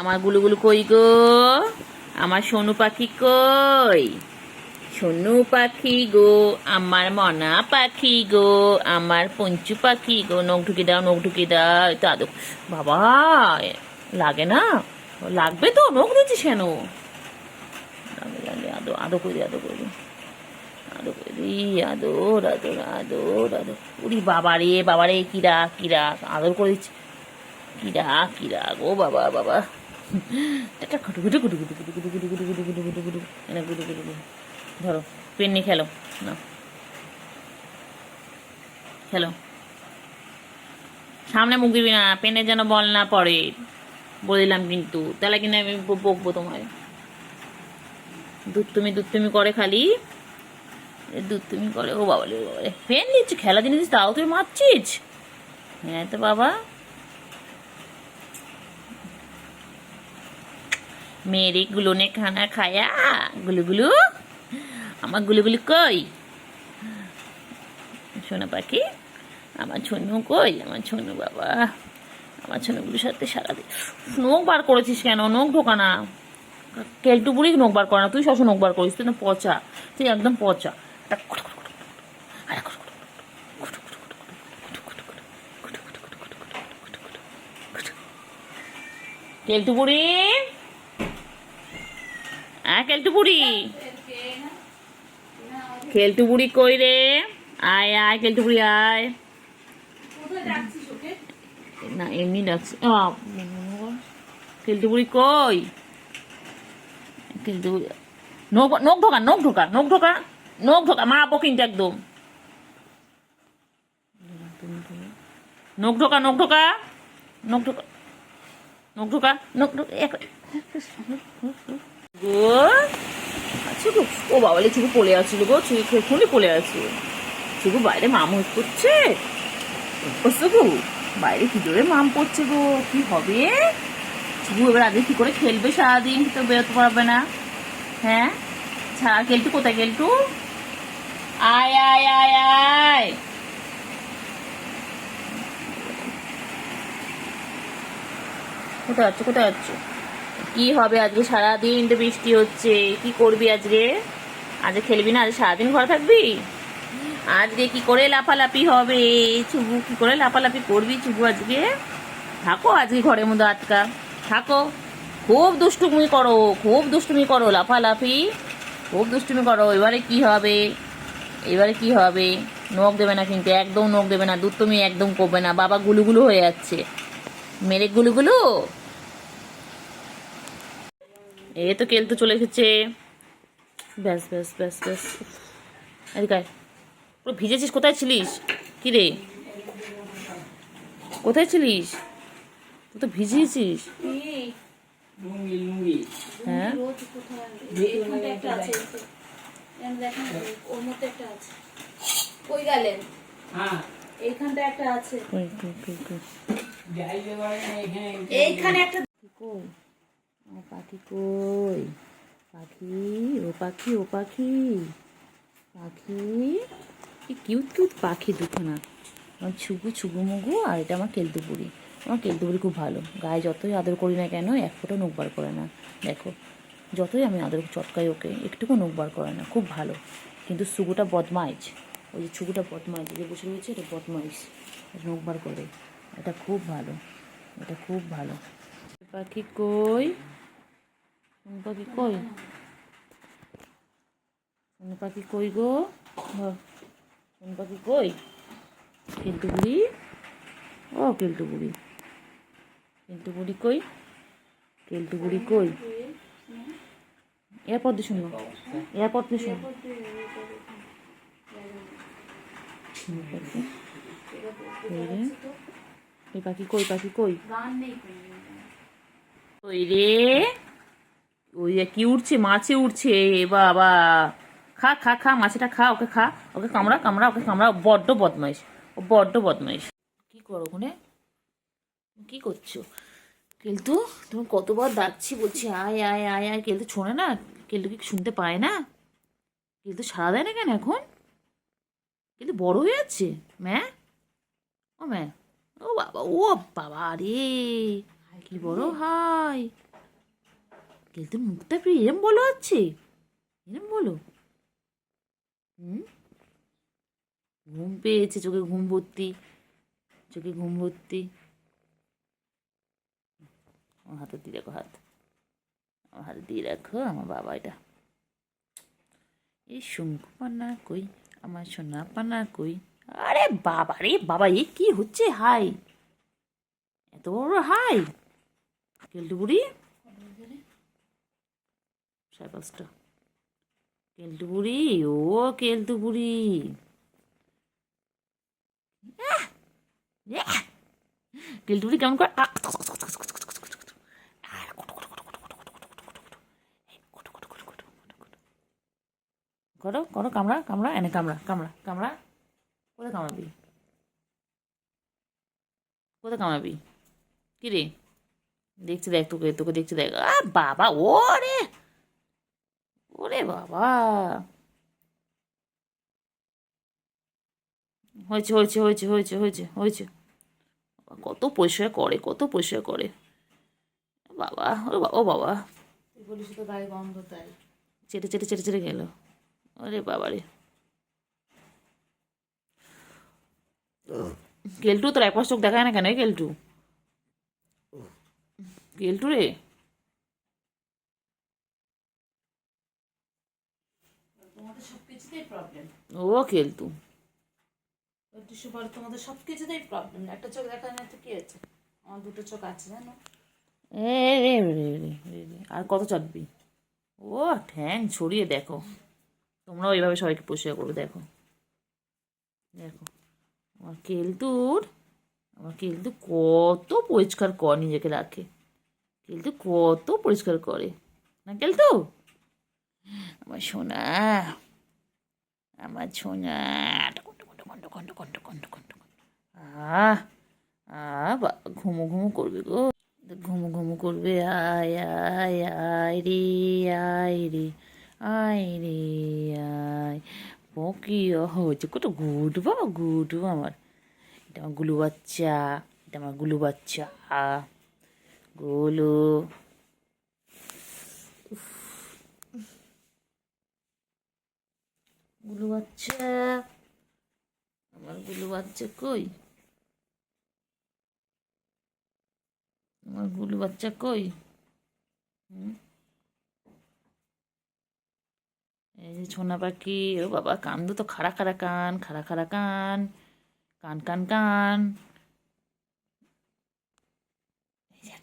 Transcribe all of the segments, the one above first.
আমার গুলুগুলু কই গো, আমার সোনু পাখি কই? সোনু পাখি গো, আমার মনা পাখি গো, আমার পঞ্চু পাখি গো। নখ ঢুকে দাও, নখ ঢুকে দাও। তো আদো বাবা, লাগে না? লাগবে তো, নখ দিচ্ছিস কেন? লাগে লাগে, আদো আদো করে দি, আদো করে দি, আদো করে দি, আদর আদর আদর আদর। উরি বাবারে, কিরা কিরা আদর করে দিচ্ছি। কিরা কিরা গো বাবা বাবা। একটা খুটু খুটু খুটু খুটু খুটু খুটু খুটু খুটু খুটু খুটু খুটু খুটু এনে খুটু খুটু খুটু। ধরো পেন নিয়ে খেলো না, খেলো। সামনে মুখ দিবি না, পেনের যেন বল না পড়ে, বলে দিলাম কিন্তু। তাহলে কিনা আমি বকবো তোমায়। দুধ তুমি করে খালি, দুধ তুমি করে। ও বাবালে, ও বাবালে, পেন নিচ্ছি, খেলা জিনিস তাও তুই মারছিস। হ্যাঁ তো বাবা, मेरे गुलू ने खाना खाया। गुलू गुलू, আমার গুলুগুলু কই? সোনা পাখি, আমার ছনু কই? আমার ছনু বাবা, আমার ছনুগুলোর সাথে সারাদিন। নখ বার করেছিস কেন? নখ ঢোকা না। কেলটু বুড়ি নখ বার করে না, তুই সবসময় নখ বার করিস। তুই না পচা, তুই একদম পচা। কেলটু বুড়ি, কেলটু বুড়ি, কেলটু বুড়ি কই রে? আয় আয় কেলটু বুড়ি আয়। না এমনি ডাকছি। কেলটু বুড়ি কই? কেলটু বুড়ি, নখ নখ ঢোকা, নখ ঢোকা, নখ ঢোকা, নখ ঢোকা, মারাবো কিন্তু একদম। নখ ঢোকা, নখ ঢোকা, নখ ঢোকা, নখ ঢোকা, নখ ঢোকা। গো আচ্ছা গো, ও বাবালে চুকু পড়ে আছিল গো, চুকু এক্ষুনি পড়ে আছে। চুকু বাইরে মাম করছে, গো বাইরে কি জোরে মাম পড়ছে গো, কি হবে? চুকু এবার আগে কি করে খেলবে সারাদিন? তো বেরোতে পারবে না। হ্যাঁ ছাড়া, কেলটু কোথায়? কেলটু আয় আয় আয় আয়। কোথায় যাচ্ছ, কোথায় যাচ্ছ? কি হবে আজকে? সারাদিন তো বৃষ্টি হচ্ছে, কি করবি আজকে? আজকে খেলবি না? আজকে সারাদিন ঘরে থাকবি? আজকে কি করে লাফালাফি হবে? চুবু কি করে লাফালাফি করবি চুবু আজকে? থাকো আজকে ঘরের মধ্যে আটকা থাকো। খুব দুষ্টুমি করো, খুব দুষ্টুমি করো, লাফালাফি খুব দুষ্টুমি করো। এবারে কি হবে? এবারে কি হবে? নখ দেবে না কিন্তু, একদম নখ দেবে না। দুধ তুমি একদম করবে না, বাবা গুলুগুলু হয়ে যাচ্ছে। মেরে গুলুগুলু। এই তো কেলটু চলে এসেছে। ব্যাস ব্যাস ব্যাস ব্যাস, এদিকে আয়। পুরো ভিজেছিস, কোথায় ছিলিস? কি রে, কোথায় ছিলিস? তুই তো ভিজিয়েছিস। হ্যাঁ এইখানটা একটা আছে, কই আমার পাখি? কই পাখি? ও পাখি, ও পাখি, পাখি কি কিউট কিউট পাখি দুখানা। আমার ছুগু ছুগু মুগু, আর এটা আমার কেলটু বুড়ি। আমার কেলটু বুড়ি খুব ভালো, গায়ে যতই আদর করি না কেন এক ফোঁটা নখ বার করে না। দেখো যতই আমি আদর চটকাই ওকে, একটুকু নখ বার করে না, খুব ভালো। কিন্তু সুগুটা বদমাইশ, ওই যে ছুগুটা বদমাইশ যে বসে রয়েছে, এটা বদমাইশ, নখ বার করে। এটা খুব ভালো, এটা খুব ভালো। পাখি কই? পাখি কই? পাখি কই গো? পাখি কই? কেলটু বুড়ি, ও কেলটু বুড়ি, কেলটু বুড়ি কই? কেলটু বুড়ি কই? এয়ারপড দিয়ে শুনবো, এয়ারপড দিয়ে শুনবো। ওই পাখি কই? পাখি কই? ওই রে, ওই কি উঠছে? মাছে উঠছে বাবা। খা খা খা, মাছেটা খা, ওকে খা, ওকে কামড়া কামড়া, ওকে কামড়া। বড্ড বদমাইশ, ও বড্ড বদমাইশ। কি করো ওখানে? কি করছো? কেলটু তুমি কতবার ডাকছি, বলছি আয় আয় আয় আয়, কেলটু শোনে না। কেলটু কি শুনতে পায় না? কেলটু সাড়া দেয় না কেন এখন? কেলটু বড় হয়ে যাচ্ছে ম্যা, ও ম্যা, ও বাবা, ও বাবা রে, কি বড় হয়। কেলটুর মুখটা একটু এরম বলো আছে, এরম বলো। ঘুম পেয়েছে, চোখে ঘুম ভর্তি, চোখে ঘুম ভর্তি। আমার হাতে দিয়ে রাখো, আমার হাতে দিয়ে রাখো, আমার বাবা এটা। এই শঙ্কু পান্না কই, আমার সোনা পান্না কই। আরে বাবা রে বাবা, এ কি হচ্ছে? হাই, এত বড় হাই! কেলটু বুড়ি, 5:30। কেলটু বুড়ি, ও কেলটু বুড়ি, কেলটু বুড়ি কেমন করে করো করো, কামড়া কামড়া, এনে কামড়া কামড়া কামড়া। কোথায় কামড়াবি, কোথায় কামড়াবি? কি রে, দেখছি দেখ, তোকে তোকে দেখছি দেখ। বাবা, ওরে ওরে বাবা, হয়েছে হয়েছে হয়েছে হয়েছে হয়েছে হয়েছে। কত পরিষ্কার করে, কত পরিষ্কার করে বাবা, ও বাবা, ও বাবা। তুই বলিস তো গায়ে গন্ধ তাই। চেটে চেটে চেটে চেটে গেল। আরে বাবা রে, কেলটু তোর এক পাশ চোখ দেখায় না কেন? কেলটু, কেলটু রে, তোমাদের সব কিছুতেই প্রবলেম। ও কেলটু, তোমাদের সব কিছুতেই প্রবলেম। একটা চোখ দেখায় না তো কি হয়েছে? আমার দুটো চোখ আছে জানো। এ রে রে রে রে রে। আর কত চাটবি? ও ঠ্যাং ছড়িয়ে দেখো, তোমরাও এইভাবে সবাইকে পরিষ্কার করবে। দেখো দেখো, আমার কেলটুর, আমার কেলটু কত পরিষ্কার কর, নিজেকে রাখে। কেলটু কত পরিষ্কার করে না কেলটু, আমার সোনা, আমার সোনা। আহ ঘুমো ঘুমো করবে গো, ঘুমো ঘুমো করবে। আয় আয় আয় রে, আয় রে, আয় রে, আয়। পকি হচ্ছে কত গুড বাবা, গুড আমার। এটা আমার গুলু বাচ্চা, এটা আমার গুলু বাচ্চা, গুলু। গুলু বাচ্চা, আমার গুলু বাচ্চা কই, আমার গুলু বাচ্চা কই? এই যে ছোনা পাখি, ও বাবা, কান দুটো খাড়া খাড়া কান, খাড়া খাড়া কান, কান কান কান। এই যে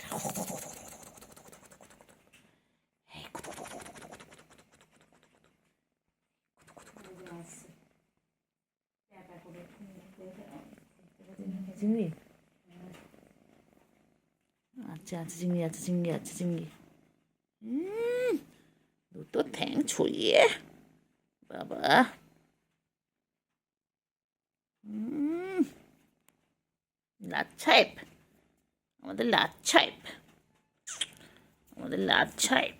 চিংড়ি, আচ্ছা আচ্ছা, চিংড়ি আচ্ছা, চিংড়ি আচ্ছা, চিংড়ি। দুটো ঠ্যাং ছড়িয়ে বাবা। লাচ্ছাইপ, আমাদের লাচ্ছাইপ, আমাদের লাচ্ছাইপ,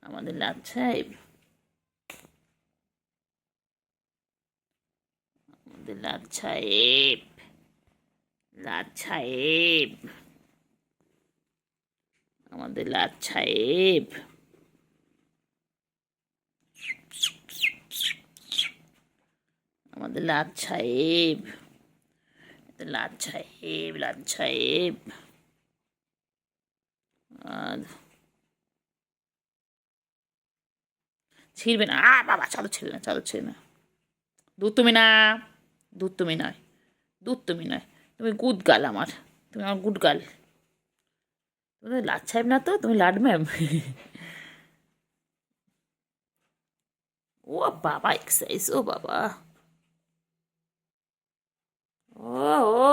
আমাদের লাচ্ছাইপ, আমাদের লাচ্ছাইপ, লাচ্ছাইপ, আমাদের লাচ্ছাইপ, আমাদের লাচ্ছাইপ, লাচ্ছাইপ, লাচ্ছাইপ। আর ছিড়বে না, বাবা, চাদর ছেড়ে না, চাদর ছেড়ে না। দুধ তুমি না, দুধ তুমি নয়, দুধ তুমি নয়, তুমি গুড গার্ল আমার, তুমি আমার গুড গার্ল। তুমি লাট সাহেব না তো, তুমি লাড ম্যাম। ও বাবা, এক্সারসাইজ, ও বাবা, ও ও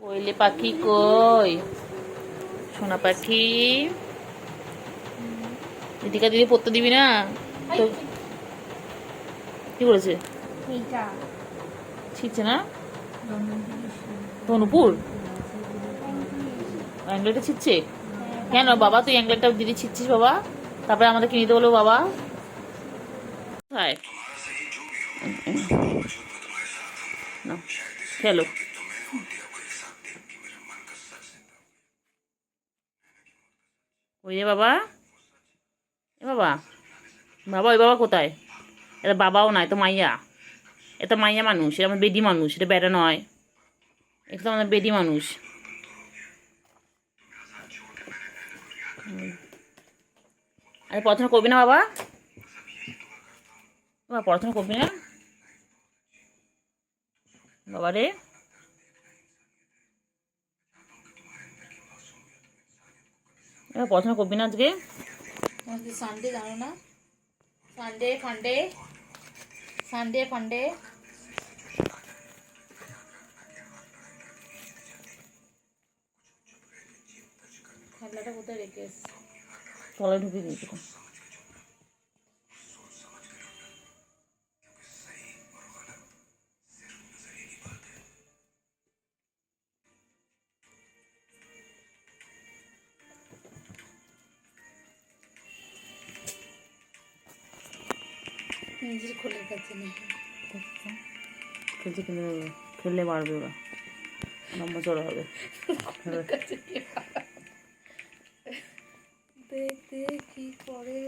কোয়েলে পাখি কই, সোনা পাখি। দিদিকা দিদি পড়তে দিবি না তো? কি বলেছে? ছিচ্ছে না তনুপুর, অ্যাংলেটটা ছিচ্ছে কেন বাবা? তুই অ্যাংলেটটা দিদি ছিচ্ছিস বাবা, তারপরে আমাদেরকে নিতে বলবো বাবা। খেলো। ওই রে বাবা, এ বাবা, বাবা ওই বাবা কোথায়? এটা বাবাও নয়, তো মাইয়া। এটা মাইয়া মানুষ, এটা আমার বেডি মানুষ, এটা বেটা নয়। এটা তো আমাদের বেডি মানুষ। আরে পড়াশোনা করবি না বাবা? বাবা পড়াশোনা করবি না বাবা রে? এবার পড়াশোনা করবি না আজকে? তোমাকে সানডে জানো না? সানডে ফান্ডে, সানডে ফান্ডে। খেলাটা কোথায় রেখে এসছি? তলায় ঢুকিয়ে দিয়েছি। নিজের খোলের কাছে নেই। খেলছে খেলে দেবে, খেললে বাড়বে ওরা, লম্বা চড়া হবে। দেখতে কি করে।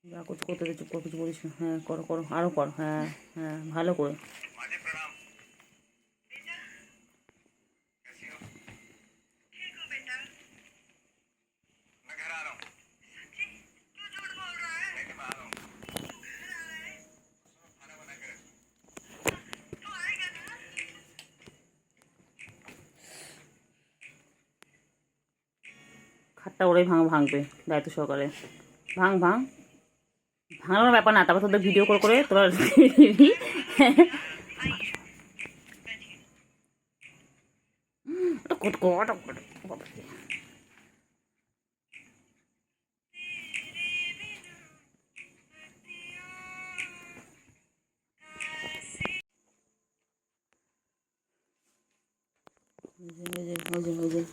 যা কিছু করতে দে, চুপ করে কিছু বলিস না। হ্যাঁ করো করো, আরও কর। হ্যাঁ হ্যাঁ ভালো করে। খাটটা ওরাই ভাঙবে দায়িত্ব সহকারে। ভাঙ ভাঙ, ভাঙানোর ব্যাপার না, তারপর তোদের ভিডিও করে করে তোরা দিবি।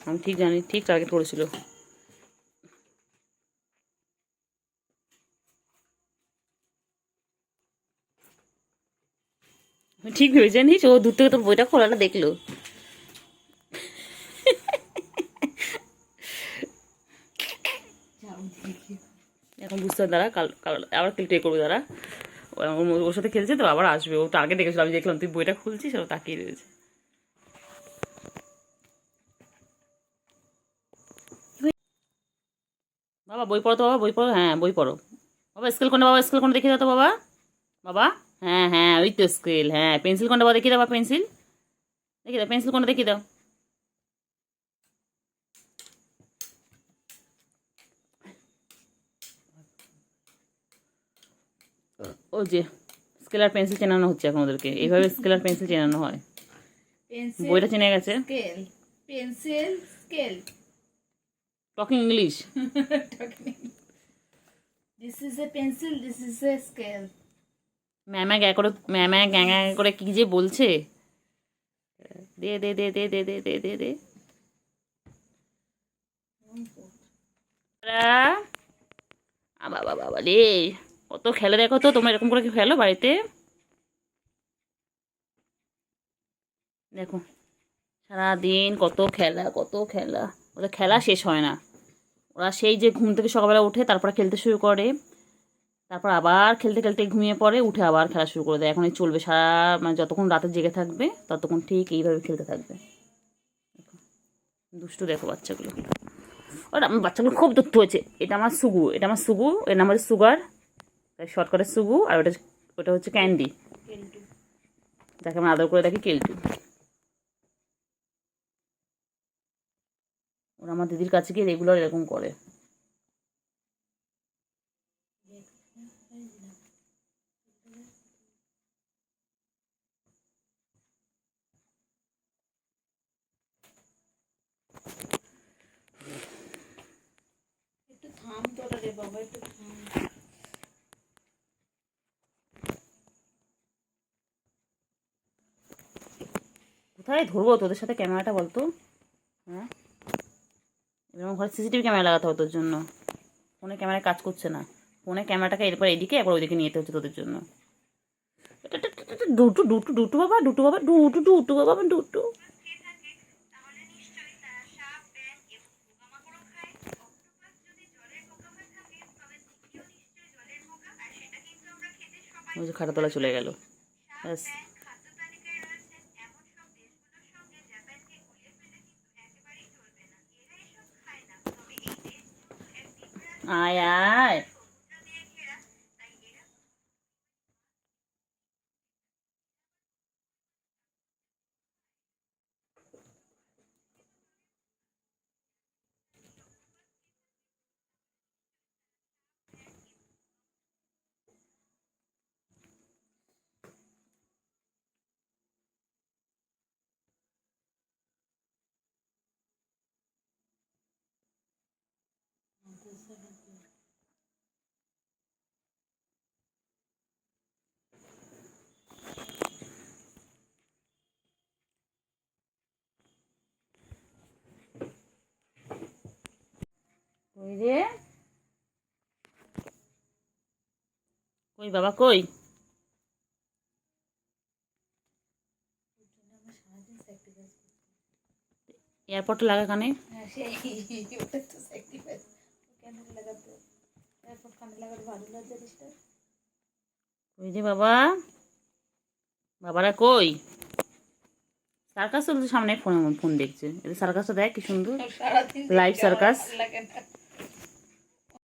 আমি ঠিক জানি, ঠিক টার্গেট করেছিল। ঠিক ভেবে জানিস, ও দূর থেকে তোর বইটা খোলাটা দেখলো। এখন বুঝতে পার, দাঁড়া কাল কাল আবার ট্রে করবে, দাঁড়া। ওর সাথে খেলছে তো, আবার আসবে। ও তো আগে দেখেছিল, আমি দেখলাম তুই বইটা খুলছিস, ও তাকিয়ে রয়েছে। বাবা বই পড়ো তো, বাবা বই পড়ো। হ্যাঁ বই পড়ো বাবা। স্কেল কোনটা বাবা? স্কেল কোনটা দেখিয়ে দাও তো বাবা। বাবা হ্যাঁ হ্যাঁ ওই তো স্কেল। হ্যাঁ পেন্সিল কোনটা বাবা? দেখিয়ে দাও বাবা, পেন্সিল দেখিয়ে দাও, পেন্সিল কোনটা দেখিয়ে দাও। ও যে স্কেল আর পেন্সিল চেনানো হচ্ছে এখন ওদেরকে, এইভাবে স্কেল আর পেন্সিল চেনানো হয়। বইটা চিনে গেছে। Scale, pencil, scale. Talking English. This is a pencil, this is a scale. ম্যামা গ্যা করে, ম্যামা গ্যাঁ গ্যাঁ করে কি যে বলছে। দে দে দে দে দে দে দে দে দে। বাবা বাবা রে, কত খেলে দেখো তো তোমরা, এরকম করে কি খেলো বাড়িতে? দেখো সারাদিন কত খেলা, কত খেলা। ওদের খেলা শেষ হয় না। ওরা সেই যে ঘুম থেকে সকালবেলা উঠে তারপরে খেলতে শুরু করে, তারপর আবার খেলতে খেলতে ঘুমিয়ে পড়ে, উঠে আবার খেলা শুরু করে দেয়। এখন এই চলবে সারা, মানে যতক্ষণ রাতে জেগে থাকবে ততক্ষণ ঠিক এইভাবে খেলতে থাকবে। দুষ্টু দেখো বাচ্চাগুলো। ওরা আমার বাচ্চাগুলো খুব দুষ্টু হয়েছে। এটা আমার সুগু, এটা আমার সুগু, এর নাম হচ্ছে সুগার, তাই শর্টকাটে সুগু। আর ওটা, ওটা হচ্ছে ক্যান্ডি, যাকে আমরা আদর করে দেখি কেলটু। ওরা আমার দিদির কাছে গিয়ে রেগুলার এরকম করে। একটু থাম তোরা রে বাবা, একটু থাম। কোথায় ধরবো তোদের সাথে ক্যামেরাটা বলতো? হ্যাঁ এরকম ঘরে সিসিটিভি ক্যামেরা লাগাতে হবে তোর জন্য। ফোনে ক্যামেরা কাজ করছে না। ফোনে ক্যামেরাটাকে এরপর এদিকে একবার ওইদিকে নিয়ে যেতে হচ্ছে তোদের জন্য। ডুটু ডুটু ডুটু বাবা, ডুটু বাবা, ডুটু ডুটু বাবা, ডুটু। ওই যে খাটাতলা চলে গেল। ব্যাস। আয় আয়। কই রে, কই বাবা কই? এয়ারপোর্ট লাগা কানে? হ্যাঁ সেই ওটা তো স্যাক্রিফাইস কেন লাগাতে এরপর কানে লাগাতে ভালো লজ্জা দিসটা কই রে বাবা, বাবারা কই? সার্কাস চলছে সামনে, ফোন ফোন দেখছে। এটা সার্কাসটা দেখ কি সুন্দর, সারাদিন লাইভ সার্কাস। লাগে না